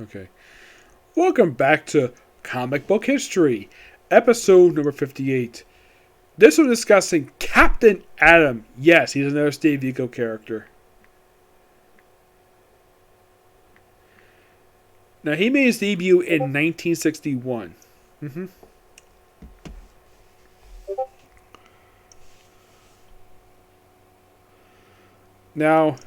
Okay. Welcome back to Comic Book History, episode number 58. This was discussing Captain Atom. Yes, he's another Steve Ditko character. Now, he made his debut in 1961. Now,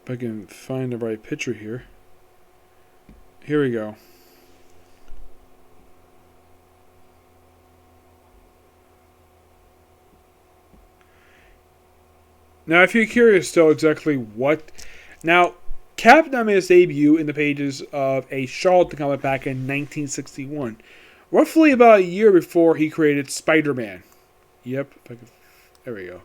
if I can find the right picture here. Here we go. Now, if you're curious still exactly what... Now, Captain made his debut in the pages of a Charlton comic back in 1961. Roughly about a year before he created Spider-Man. Yep. There we go.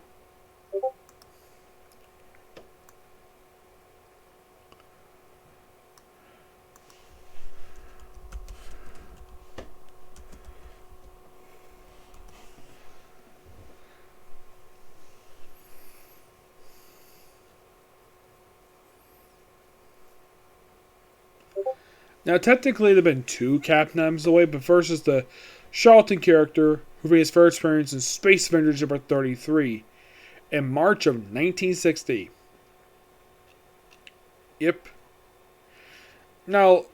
Now, technically, there have been two Captain Atoms away, but first is the Charlton character who made his first appearance in Space Avengers number 33 in March of 1960. Yep. Now,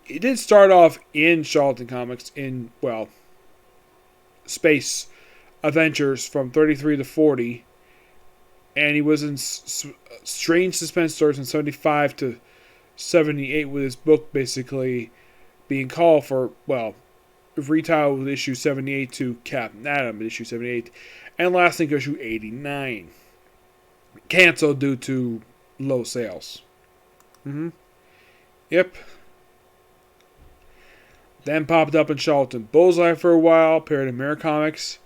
he did start off in Charlton Comics in, well, Space Adventures from 33 to 40, and he was in Strange Suspense Stories from 75 to 78 with his book basically being called for, well, retitled with issue 78 to Captain Atom issue 78, and lasting issue 89. Cancelled due to low sales. Yep. Then popped up in Charlton Bullseye for a while, appeared in Mirror Comics.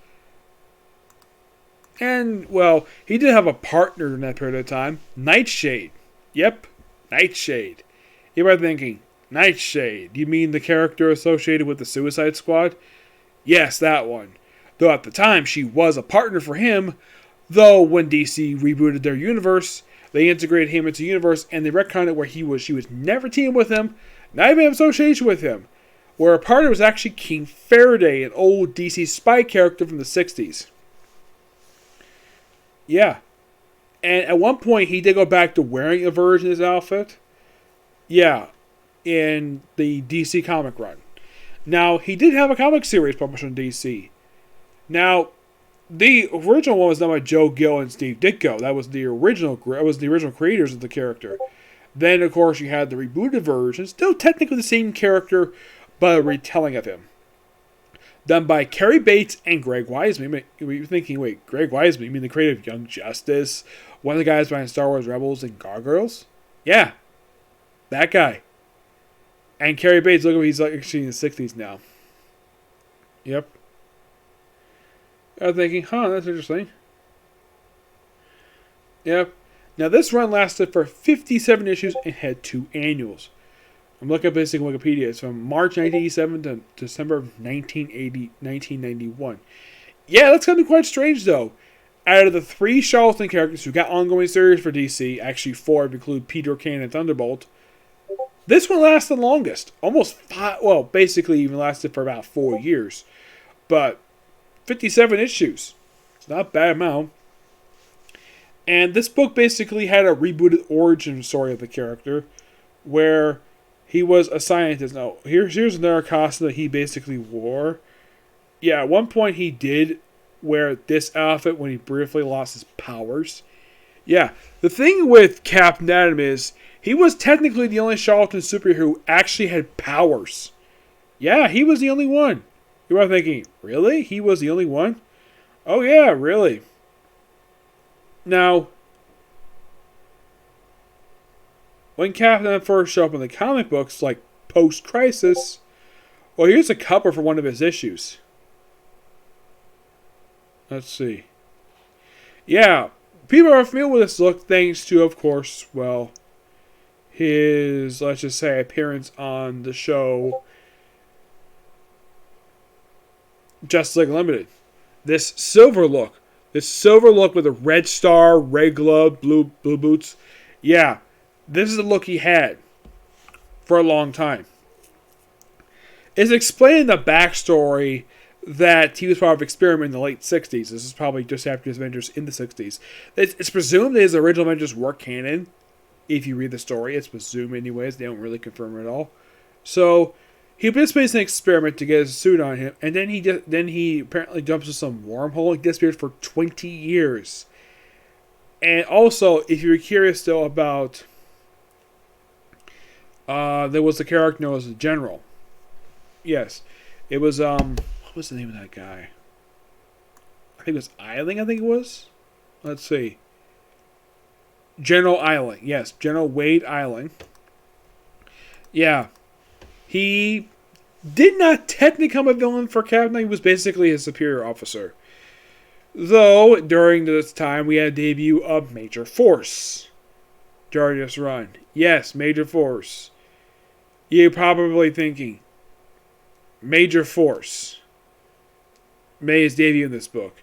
And, well, he did have a partner in that period of time, Nightshade. Yep, Nightshade. You might be thinking, Nightshade, you mean the character associated with the Suicide Squad? Yes, that one. Though at the time, she was a partner for him, though when DC rebooted their universe, they integrated him into the universe and they retconned it where she was never teamed with him, not even in association with him, where a partner was actually King Faraday, an old DC spy character from the 60s. Yeah. And at one point, he did go back to wearing a version of his outfit. Yeah. In the DC comic run. Now, he did have a comic series published on DC. Now, the original one was done by Joe Gill and Steve Ditko. That was the original creators of the character. Then, of course, you had the rebooted version, still technically the same character, but a retelling of him. Done by Cary Bates and Greg Weisman. You're thinking, wait, Greg Weisman? You mean the creator of Young Justice? One of the guys behind Star Wars Rebels and Gargoyles? Yeah. That guy. And Cary Bates, look at him, he's like actually in the 60s now. Yep. I was thinking, that's interesting. Yep. Now, this run lasted for 57 issues and had 2 annuals. I'm looking at basic Wikipedia. It's from March 1987 to December of 1991. Yeah, that's going to be quite strange, though. Out of the 3 Charlton characters who got ongoing series for DC, actually 4 if you include Peter Kane and Thunderbolt, this one lasted the longest. Almost 5, well, basically even lasted for about 4 years. But 57 issues. It's not a bad amount. And this book basically had a rebooted origin story of the character, where he was a scientist. Now, here's another costume that he basically wore. Yeah, at one point he did wear this outfit when he briefly lost his powers. Yeah, the thing with Captain Atom is he was technically the only Charlton superhero who actually had powers. Yeah, he was the only one. You are thinking, really? He was the only one? Oh yeah, really. Now, when Captain Atom first showed up in the comic books, like post-crisis, well, here's a cover for one of his issues. Let's see. Yeah, people are familiar with this look thanks to, of course, well, his, let's just say, appearance on the show Justice League Unlimited. This silver look. This silver look with a red star, red glove, blue boots. Yeah, this is the look he had for a long time. It's explaining the backstory that he was part of Experiment in the late 60s. This is probably just after his Avengers in the 60s. It's presumed that his original Avengers were canon. If you read the story, it's presumed anyways. They don't really confirm it at all. So, he participates in an experiment to get his suit on him, and then he apparently jumps into some wormhole and disappears for 20 years. And also, if you're curious still about, there was a character known as the General. Yes, it was what was the name of that guy? I think it was Eiling. I think it was. Let's see. General Eiling. Yes, General Wade Eiling. Yeah, he did not technically become a villain for Captain. He was basically his superior officer. Though, during this time, we had a debut of Major Force during this run. Yes, Major Force. You're probably thinking, Major Force made his debut in this book.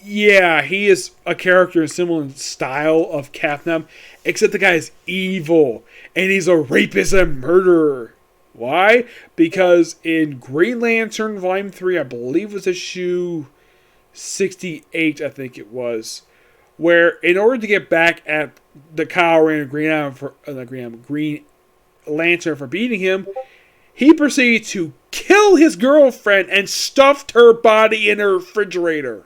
Yeah, he is a character in similar style of Captain, except the guy is evil, and he's a rapist and murderer. Why? Because in Green Lantern Volume 3, I believe it was issue 68, I think it was, where in order to get back at the Kyle Rayner Green Lantern for beating him, he proceeded to kill his girlfriend and stuffed her body in her refrigerator.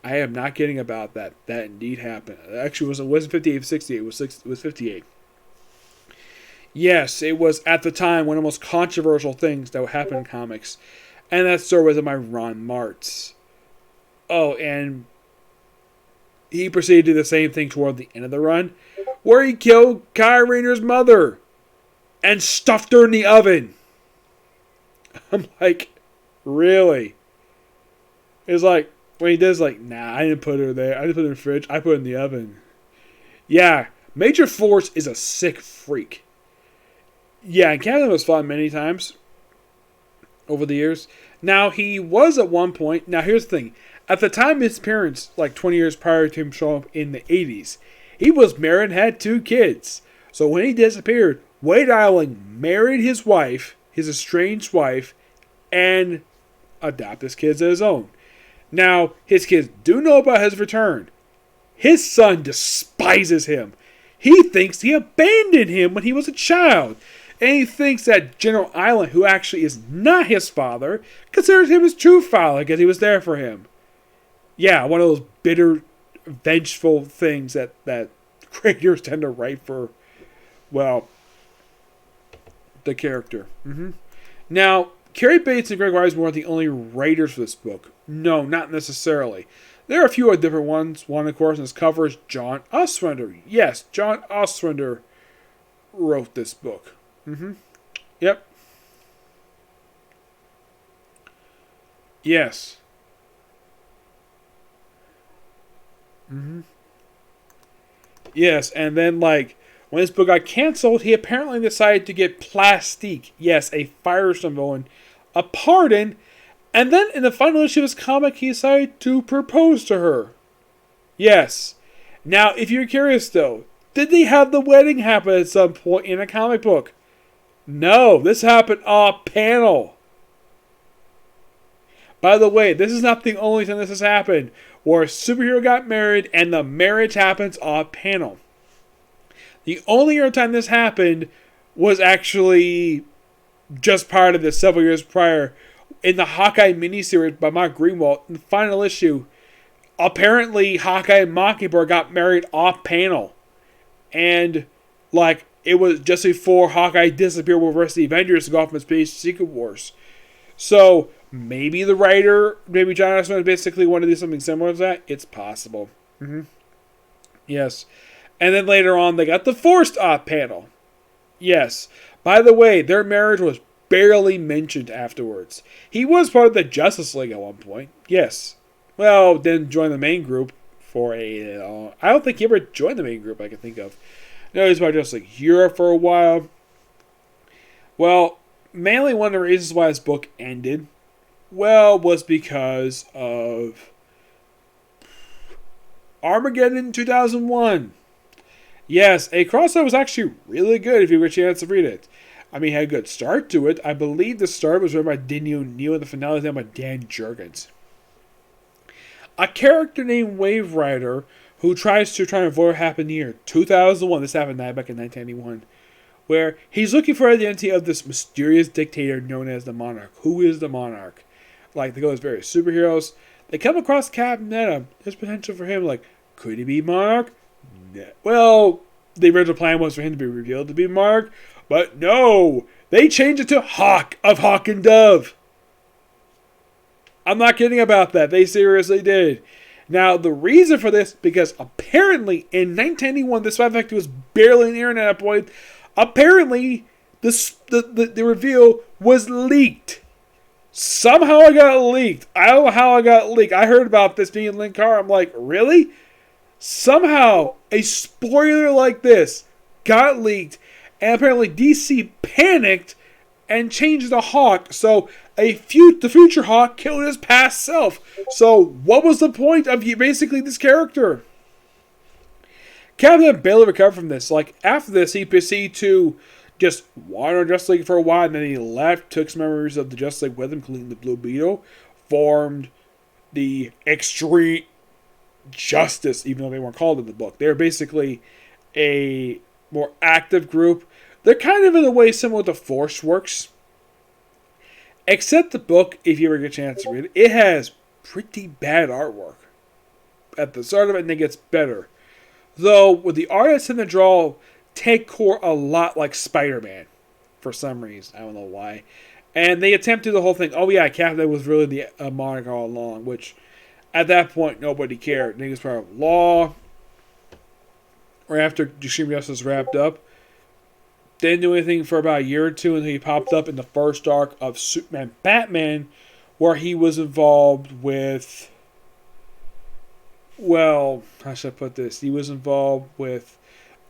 I am not kidding about that. That indeed happened. Actually, it wasn't 58, 68. It was 58. Yes, it was at the time one of the most controversial things that would happen in comics. And that story was in my Ron Martz. Oh, and he proceeded to do the same thing toward the end of the run, where he killed Kyle Rayner's mother and stuffed her in the oven. I'm like, really? It's like, when he does, like, nah, I didn't put her there. I didn't put her in the fridge. I put her in the oven. Yeah, Major Force is a sick freak. Yeah, and Captain was fought many times over the years. Now, he was at one point. Now, here's the thing. At the time of his appearance, like 20 years prior to him showing up in the 80s, he was married and had 2 kids. So when he disappeared, Wade Eiling married his wife, his estranged wife, and adopted his kids as his own. Now, his kids do know about his return. His son despises him. He thinks he abandoned him when he was a child. And he thinks that General Eiling, who actually is not his father, considers him his true father because he was there for him. Yeah, one of those bitter, vengeful things that creators tend to write for, well, the character. Now, Cary Bates and Greg Weisman weren't the only writers for this book. No, not necessarily. There are a few other different ones. One, of course, on this cover is John Ostrander. Yes, John Ostrander wrote this book. Yep. Yes. Yes, and then, like, when this book got canceled, he apparently decided to get Plastique, yes, a Firestorm villain, a pardon, and then in the final issue of his comic, he decided to propose to her. Yes. Now, if you're curious, though, did they have the wedding happen at some point in a comic book? No, this happened off panel. By the way, this is not the only time this has happened, where a superhero got married and the marriage happens off panel. The only other time this happened was actually just part of this several years prior in the Hawkeye miniseries by Mark Greenwald. In the final issue, apparently Hawkeye and Mockingbird got married off panel. And, like, it was just before Hawkeye disappeared with the rest of the Avengers to go off in Space Secret Wars. So, maybe the writer, maybe John Ostrander basically wanted to do something similar to that. It's possible. Yes. And then later on, they got divorced off panel. Yes. By the way, their marriage was barely mentioned afterwards. He was part of the Justice League at one point. Yes. Well, didn't join the main group for a... I don't think he ever joined the main group I can think of. No, he was part of Justice League Europe for a while. Well, mainly one of the reasons why this book ended Well, was because of Armageddon 2001. Yes, A Cross was actually really good if you get a chance to read it. I mean, it had a good start to it. I believe the start was written by Denny O'Neil and the finale was done by Dan Jurgens. A character named Wave Rider who tries to avoid what happened here. 2001, this happened back in 1991, where he's looking for the identity of this mysterious dictator known as the Monarch. Who is the Monarch? Like, they go as various superheroes. They come across Captain Atom. There's potential for him. Like, could he be Monarch? No. Well, the original plan was for him to be revealed to be Monarch, but no! They changed it to Hawk of Hawk and Dove. I'm not kidding about that. They seriously did. Now, the reason for this, because apparently in 1991, this fact was barely an internet at point. Apparently, the reveal was leaked. Somehow it got leaked. I don't know how it got leaked. I heard about this being in Linkar. I'm like, really? Somehow, a spoiler like this got leaked, and apparently DC panicked and changed the Hawk. So the future Hawk killed his past self. So what was the point of basically this character? Captain barely recovered from this. Like, after this, he proceeded to just wander on Justice League for a while, and then he left, took some memories of the Justice League with him, including the Blue Beetle, formed the Extreme Justice, even though they weren't called in the book. They're basically a more active group. They're kind of in a way similar to Force Works. Except the book, if you ever get a chance to read it, it has pretty bad artwork at the start of it, and it gets better. Though, with the artists in the draw, take core a lot like Spider-Man. For some reason. I don't know why. And they attempted the whole thing. Oh yeah, Captain was really the Monarch all along. Which, at that point, nobody cared. He was part of Law. Or after Extreme Justice wrapped up. Didn't do anything for about a year or two until he popped up in the first arc of Superman Batman. Where he was involved with... Well, how should I put this? He was involved with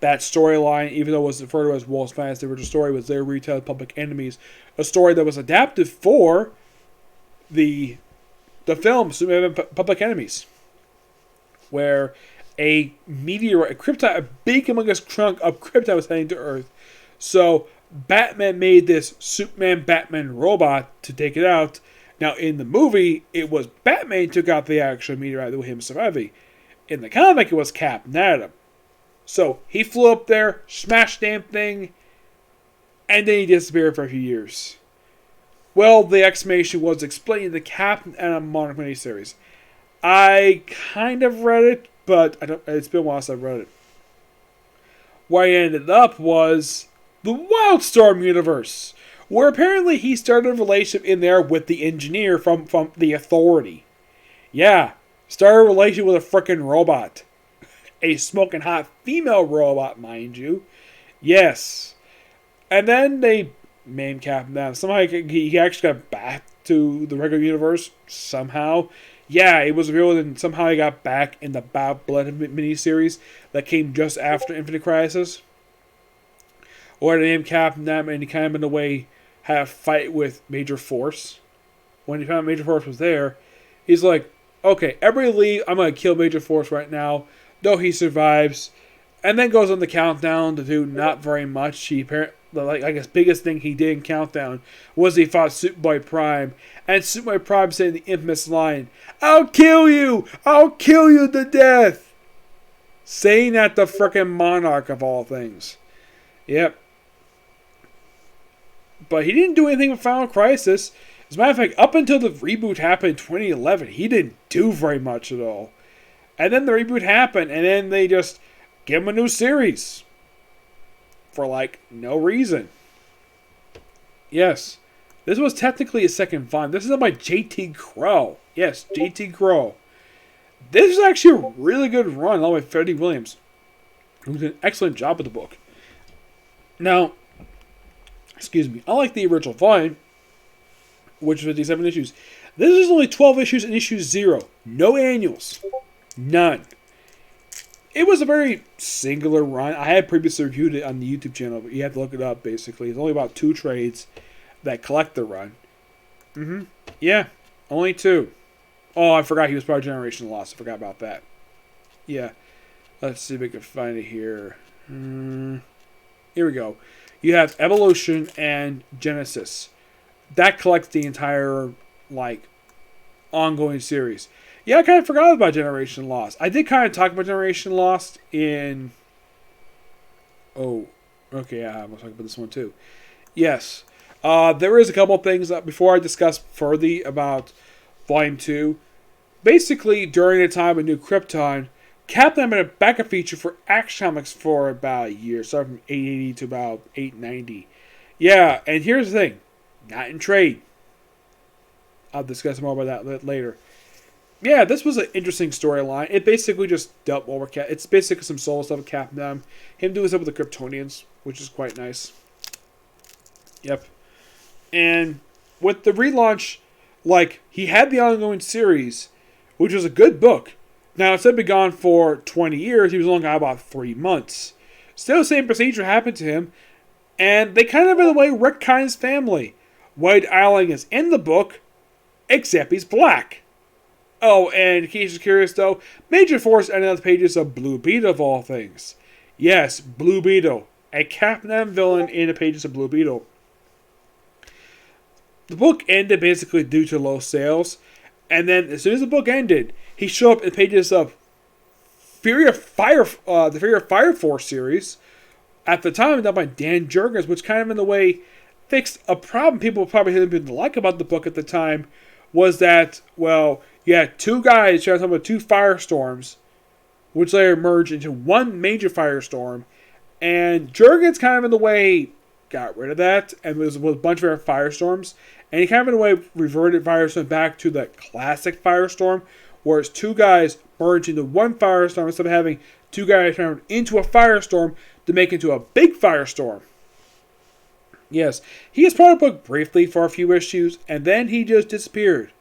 that storyline, even though it was referred to as Wolf's Finest. The original story was their retail Public Enemies, a story that was adapted for the film Superman Public Enemies, where a meteorite, a big humongous chunk of krypton was heading to Earth. So Batman made this Superman Batman robot to take it out. Now, in the movie, it was Batman who took out the actual meteorite with him surviving. In the comic, it was Captain Atom. So, he flew up there, smashed the damn thing, and then he disappeared for a few years. Well, the explanation was explained in the Captain Atom Monarch miniseries. I kind of read it, but it's been a while since I've read it. Where I ended up was the Wildstorm universe, where apparently he started a relationship in there with the engineer from the Authority. Yeah, started a relationship with a frickin' robot. A smoking hot female robot, mind you. Yes. And then they named Captain Atom. Somehow he actually got back to the regular universe. Somehow. Yeah, it was real, and somehow he got back in the Bad Blood miniseries that came just after Infinite Crisis. Or they named Captain Atom, and he kind of in a way had a fight with Major Force. When he found Major Force was there, he's like, okay, everybody leave, I'm going to kill Major Force right now. Though he survives. And then goes on the countdown to do not very much. He I guess biggest thing he did in Countdown was he fought Superboy Prime. And Superboy Prime said the infamous line, I'll kill you! I'll kill you to death! Saying that the frickin' Monarch of all things. Yep. But he didn't do anything with Final Crisis. As a matter of fact, up until the reboot happened in 2011, he didn't do very much at all. And then the reboot happened, and then they just give him a new series. For, no reason. Yes. This was technically a second volume. This is done by J.T. Crow. Yes, J.T. Crow. This is actually a really good run, along with Freddie Williams, who did an excellent job with the book. Now, unlike the original volume, which was 57 issues, this is only 12 issues and issue 0. No annuals. None. It was a very singular run. I had previously reviewed it on the YouTube channel, but you have to look it up, basically. It's only about 2 trades that collect the run. Yeah. Only two. Oh, I forgot he was part of Generation Lost. I forgot about that. Yeah. Let's see if we can find it here. Here we go. You have Evolution and Genesis. That collects the entire, like, ongoing series. Yeah, I kind of forgot about Generation Lost. I did kind of talk about Generation Lost in... Oh, okay, yeah, I'm going to talk about this one too. Yes. There is a couple things that before I discuss further about Volume 2. Basically, during the time of New Krypton, Captain had a backup feature for Action Comics for about a year, starting from 880 to about 890. Yeah, and here's the thing. Not in trade. I'll discuss more about that later. Yeah, this was an interesting storyline. It basically just dealt well with Cap. It's basically some solo stuff with Captain. Him doing stuff with the Kryptonians, which is quite nice. Yep. And with the relaunch, like, he had the ongoing series, which was a good book. Now, instead of being gone for 20 years, he was only gone about 3 months. Still, the same procedure happened to him, and they kind of, in a way, retconned his family. White Island is in the book, except he's black. Oh, and in case you're curious, though, Major Force ended on the pages of Blue Beetle, of all things. Yes, Blue Beetle, a Captain villain in the pages of Blue Beetle. The book ended basically due to low sales, and then as soon as the book ended, he showed up in pages of the Fury of Fire Force series. At the time, done by Dan Jurgens, which kind of in the way fixed a problem people probably didn't like about the book at the time, was that, well, you had two guys trying to talk about two firestorms, which later merged into one major firestorm, and Jurgens kind of in the way got rid of that, and was a bunch of firestorms, and he kind of in a way reverted Firestorm back to the classic Firestorm, where it's two guys merged into one firestorm instead of having two guys turned into a firestorm to make it into a big firestorm. Yes, he was part of the book briefly for a few issues, and then he just disappeared.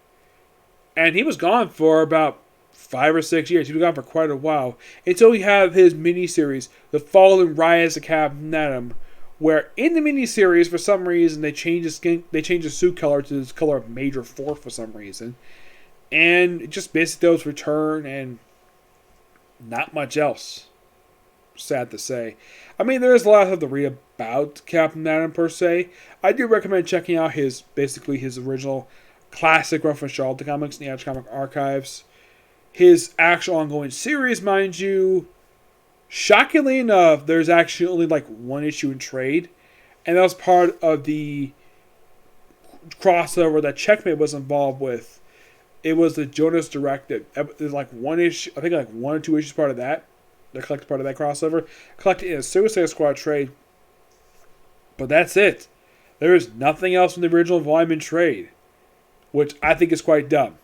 And he was gone for about 5 or 6 years. He was gone for quite a while. Until we have his miniseries, The Fall and Rise of Captain Atom, where in the miniseries, for some reason, they changed his suit color to the color of Major Force for some reason. And just basically those return and not much else. Sad to say. I mean, there is a lot to read about Captain Atom per se. I do recommend checking out his original classic reference Charlton comics in the Action Comic Archives. His actual ongoing series, mind you, shockingly enough, there's actually only like one issue in trade, and that was part of the crossover that Checkmate was involved with. It was the Jonas Directive. There's like one issue, I think like 1 or 2 issues part of that. They're collected part of that crossover. Collected in a Suicide Squad trade. But that's it. There is nothing else from the original volume in trade, which I think is quite dumb.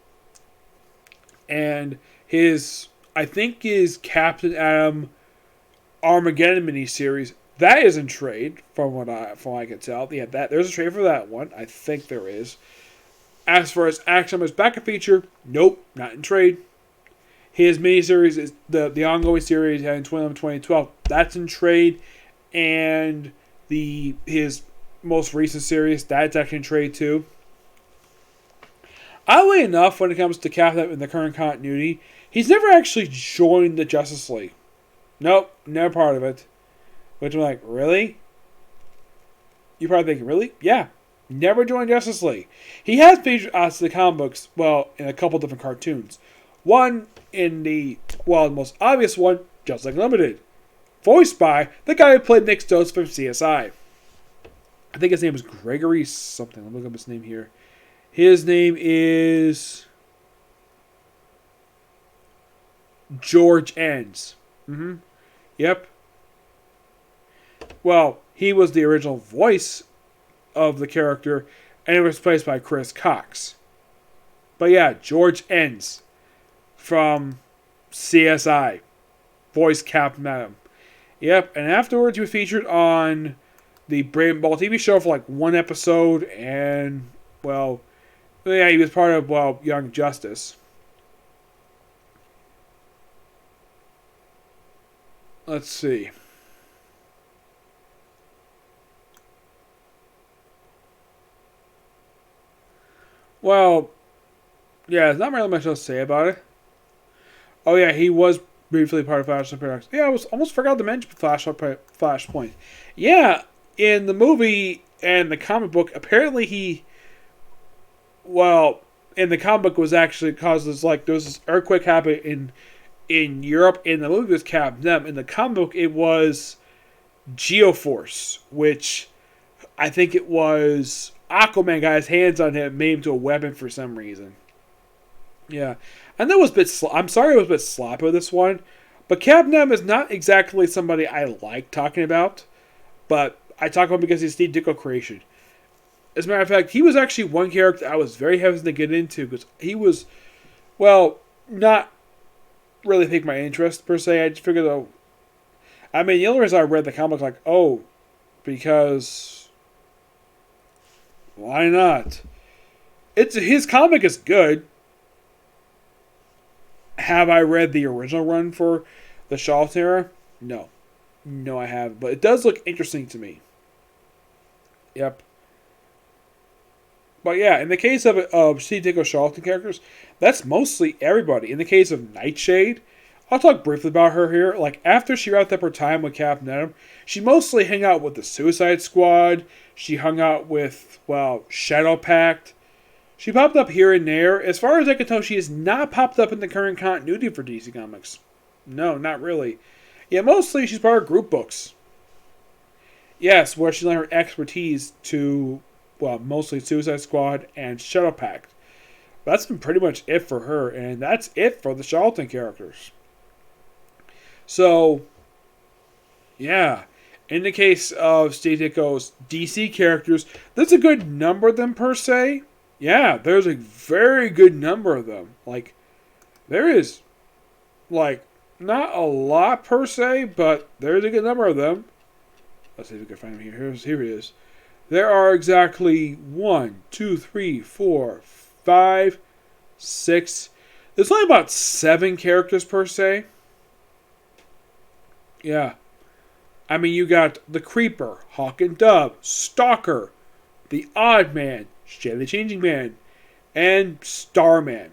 And his Captain Atom Armageddon miniseries, that is in trade, from what I can tell. Yeah, there's a trade for that one. I think there is. As far as Action as backup feature, nope, not in trade. His miniseries is the ongoing series in 2012. That's in trade, and his most recent series, that's actually in trade too. Oddly enough, when it comes to Captain in the current continuity, he's never actually joined the Justice League. Nope, never part of it. Which I'm like, really? You're probably thinking, really? Yeah. Never joined Justice League. He has featured us in the comic books, well, in a couple different cartoons. One in the most obvious one, Just Like Limited. Voiced by the guy who played Nick Stokes from CSI. I think his name is Gregory something. Let me look up his name here. His name is George Enns. Yep. Well, he was the original voice of the character, and it was replaced by Chris Cox. But yeah, George Enns from CSI, voiced Captain Atom. Yep, and afterwards he was featured on the Brave Ball TV show for like 1 episode, and, well, yeah, he was part of, Young Justice. Let's see. Well, Yeah, there's not really much else to say about it. Oh yeah, he was briefly part of Flashpoint Paradox. Yeah, I was almost forgot to mention Flashpoint. Yeah, in the movie and the comic book, apparently in the comic book was actually causes like there was this earthquake happening in Europe. In the movie, it was Captain. In the comic book, it was Geoforce, which I think it was Aquaman got his hands on him and made him to a weapon for some reason. Yeah, and that was a bit. I'm sorry, it was a bit sloppy with this one, but Captain M is not exactly somebody I like talking about. But I talk about him because he's Steve Ditko creation. As a matter of fact, he was actually one character I was very hesitant to get into because he was, well, not really piqued my interest per se. I just figured though. I mean, the only reason I read the comic like, oh, because why not? His comic is good. Have I read the original run for the Charlton era? No. No, I haven't. But it does look interesting to me. Yep. But yeah, in the case of Steve Ditko Charlton characters, that's mostly everybody. In the case of Nightshade, I'll talk briefly about her here. Like, after she wrapped up her time with Captain Atom, she mostly hung out with the Suicide Squad. She hung out with, well, Shadow Pact. She popped up here and there. As far as I can tell, she has not popped up in the current continuity for DC Comics. No, not really. Yeah, mostly she's part of group books. Yes, where she lent her expertise to, well, mostly Suicide Squad and Shadow Pact. That's been pretty much it for her, and that's it for the Charlton characters. So, yeah. In the case of Steve Ditko's DC characters, there's a good number of them per se. Yeah, there's a very good number of them. Like, there is, like, not a lot per se, but there's a good number of them. Let's see if we can find him here. Here he is. There are exactly 1, 2, 3, 4, 5, 6. There's only about 7 characters per se. Yeah. I mean, you got the Creeper, Hawk and Dove, Stalker, the Odd Man, Shay the Changing Man, and Starman.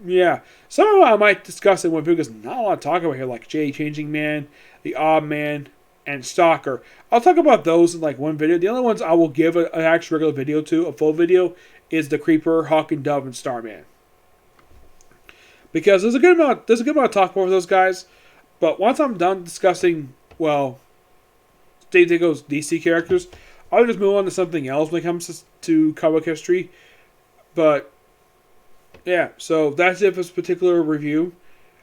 Yeah. Some of them I might discuss in one video because not a lot to talk about here, like Shay the Changing Man, the Odd Man, and Stalker. I'll talk about those in like one video. The only ones I will give an actual regular video to, a full video, is the Creeper, Hawk and Dove, and Starman. Because there's a good amount of talk over those guys. But once I'm done discussing, well, Steve Ditko's DC characters, I'll just move on to something else when it comes to comic history. But, yeah, so that's it for this particular review.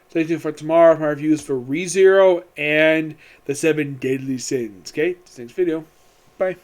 Stay tuned for tomorrow for my reviews for ReZero and the 7 Deadly Sins. Okay, next video. Bye.